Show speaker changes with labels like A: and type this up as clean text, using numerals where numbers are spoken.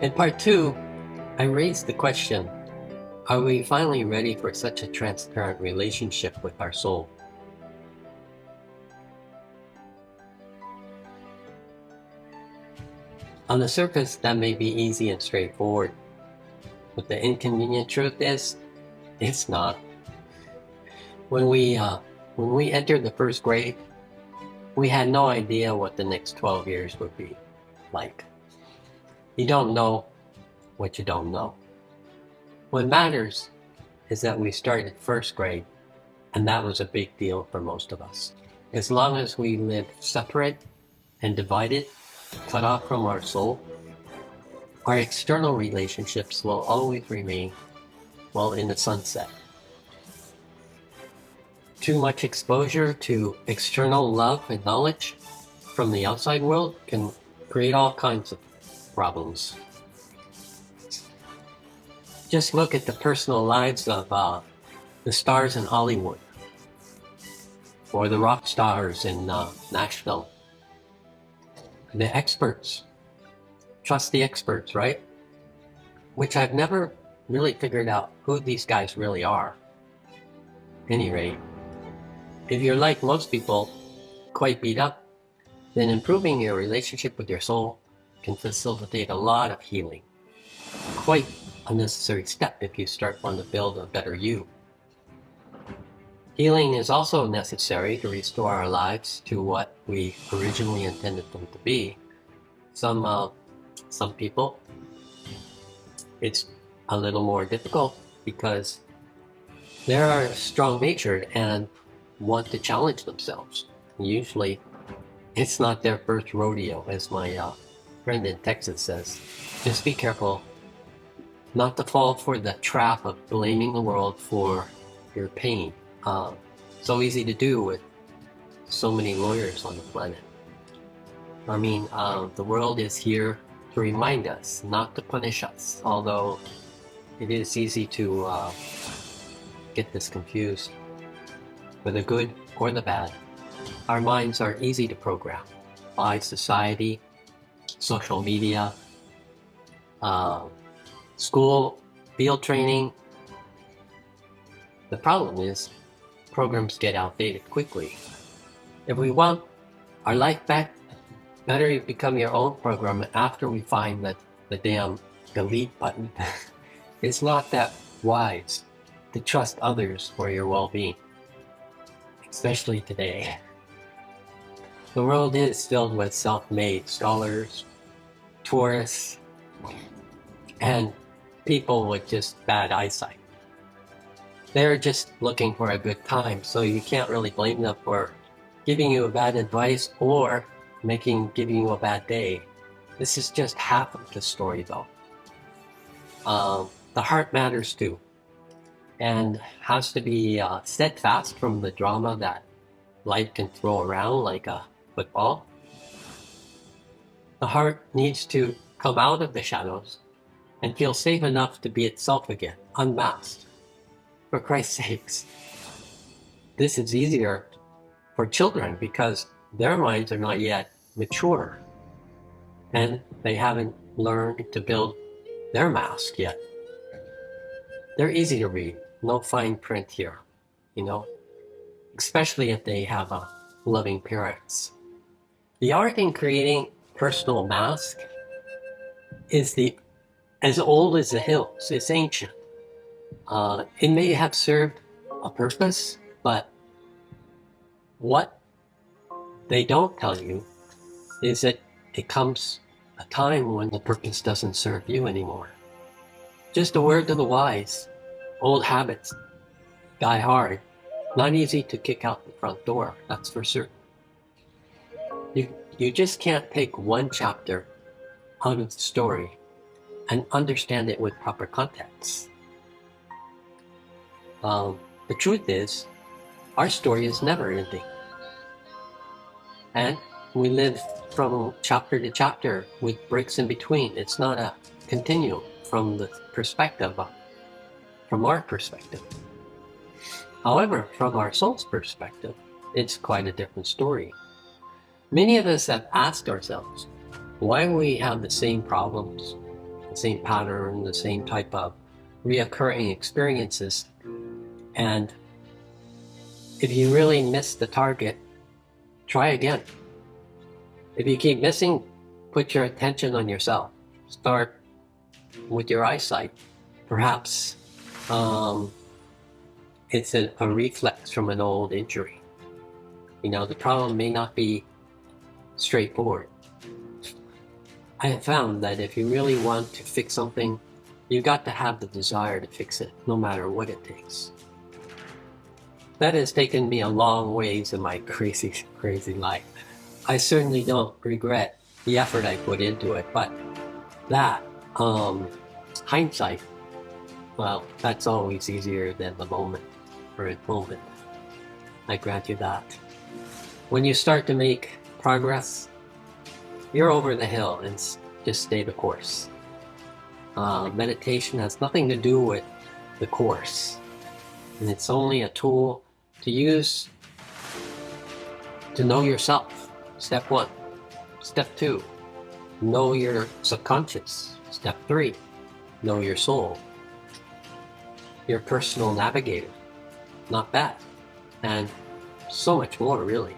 A: In part two, I raised the question, are we finally ready for such a transparent relationship with our soul? On the surface, that may be easy and straightforward, but the inconvenient truth is, it's not. When we entered the first grade, we had no idea what the next 12 years would be like. You don't know what you don't know. What matters is that we started first grade, and that was a big deal for most of us. As long as we live separate and divided, cut off from our soul, our external relationships will always remain, well, in the sunset. Too much exposure to external love and knowledge from the outside world can create all kinds of problems. Just look at the personal lives of the stars in Hollywood or the rock stars in Nashville. The experts. Trust the experts, right? Which I've never really figured out who these guys really are. At any rate, if you're like most people, quite beat up, then improving your relationship with your soul can facilitate a lot of healing. Quite a necessary step if you start wanting to build a better you. Healing is also necessary to restore our lives to what we originally intended them to be. Some people, it's a little more difficult because they are strong-natured and want to challenge themselves. Usually, it's not their first rodeo, as my friend in Texas says. Just be careful not to fall for the trap of blaming the world for your pain. So easy to do with so many lawyers on the planet. I mean, the world is here to remind us, not to punish us, although it is easy to get this confused. For the good or the bad, our minds are easy to program by society, social media, school, field training. The problem is, programs get outdated quickly. If we want our life back, better you become your own program after we find that the damn delete button. It's not that wise to trust others for your well-being, especially today. The world is filled with self-made scholars, tourists, and people with just bad eyesight. They're just looking for a good time, so you can't really blame them for giving you a bad advice or giving you a bad day. This is just half of the story, though. The heart matters too, and has to be steadfast from the drama that life can throw around like a football. The heart needs to come out of the shadows and feel safe enough to be itself again, unmasked. For Christ's sakes, this is easier for children because their minds are not yet mature and they haven't learned to build their mask yet. They're easy to read, no fine print here, especially if they have loving parents. The art in creating personal mask is as old as the hills. It's ancient. It may have served a purpose, but what they don't tell you is that it comes a time when the purpose doesn't serve you anymore. Just a word to the wise. Old habits die hard. Not easy to kick out the front door, that's for certain. You just can't take one chapter out of the story and understand it with proper context. The truth is, our story is never ending. And we live from chapter to chapter with breaks in between. It's not a continuum from our perspective. However, from our soul's perspective, it's quite a different story. Many of us have asked ourselves why we have the same problems the same pattern, the same type of reoccurring experiences. And if you really miss the target, try again. If you keep missing, put your attention on yourself. Start with your eyesight. Perhaps it's a reflex from an old injury. The problem may not be straightforward. I have found that if you really want to fix something, you got to have the desire to fix it, no matter what it takes. That has taken me a long ways in my crazy, crazy life. I certainly don't regret the effort I put into it, but that, hindsight, well, that's always easier than the moment. I grant you that. When you start to make progress, you're over the hill and just stay the course. Meditation has nothing to do with the course, and it's only a tool to use to know yourself. Step 1. Step 2, know your subconscious. Step 3, know your soul. Your personal navigator. Not bad. And so much more, really.